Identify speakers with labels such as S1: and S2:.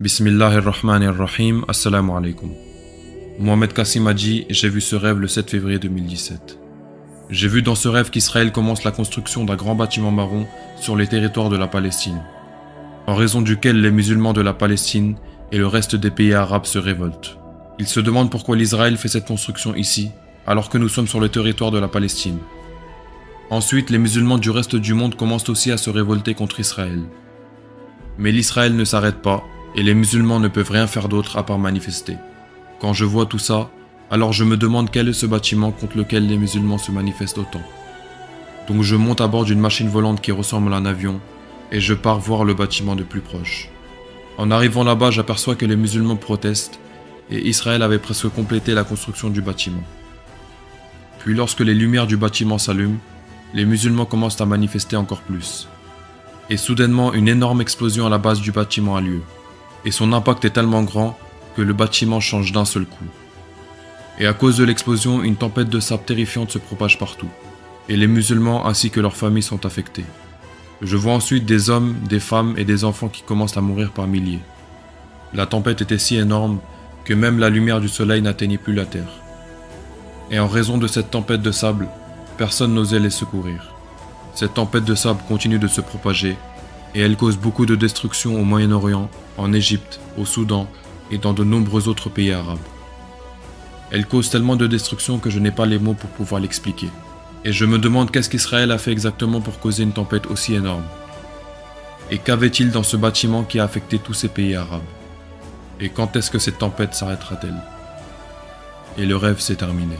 S1: Bismillahirrahmanirrahim, assalamu alaikum. Mohamed Kassim a dit: j'ai vu ce rêve le 7 février 2017. J'ai vu dans ce rêve qu'Israël commence la construction d'un grand bâtiment marron sur les territoires de la Palestine, en raison duquel les musulmans de la Palestine et le reste des pays arabes se révoltent. Ils se demandent pourquoi l'Israël fait cette construction ici, alors que nous sommes sur le territoire de la Palestine. Ensuite, les musulmans du reste du monde commencent aussi à se révolter contre Israël. Mais l'Israël ne s'arrête pas, et les musulmans ne peuvent rien faire d'autre à part manifester. Quand je vois tout ça, alors je me demande quel est ce bâtiment contre lequel les musulmans se manifestent autant. Donc je monte à bord d'une machine volante qui ressemble à un avion, et je pars voir le bâtiment de plus proche. En arrivant là-bas, j'aperçois que les musulmans protestent, et Israël avait presque complété la construction du bâtiment. Puis lorsque les lumières du bâtiment s'allument, les musulmans commencent à manifester encore plus. Et soudainement, une énorme explosion à la base du bâtiment a lieu. Et son impact est tellement grand que le bâtiment change d'un seul coup. Et à cause de l'explosion, une tempête de sable terrifiante se propage partout. Et les musulmans ainsi que leurs familles sont affectés. Je vois ensuite des hommes, des femmes et des enfants qui commencent à mourir par milliers. La tempête était si énorme que même la lumière du soleil n'atteignait plus la terre. Et en raison de cette tempête de sable, personne n'osait les secourir. Cette tempête de sable continue de se propager et elle cause beaucoup de destruction au Moyen-Orient, en Égypte, au Soudan et dans de nombreux autres pays arabes. Elle cause tellement de destruction que je n'ai pas les mots pour pouvoir l'expliquer. Et je me demande qu'est-ce qu'Israël a fait exactement pour causer une tempête aussi énorme. Et qu'avait-il dans ce bâtiment qui a affecté tous ces pays arabes? Et quand est-ce que cette tempête s'arrêtera-t-elle? Et le rêve s'est terminé.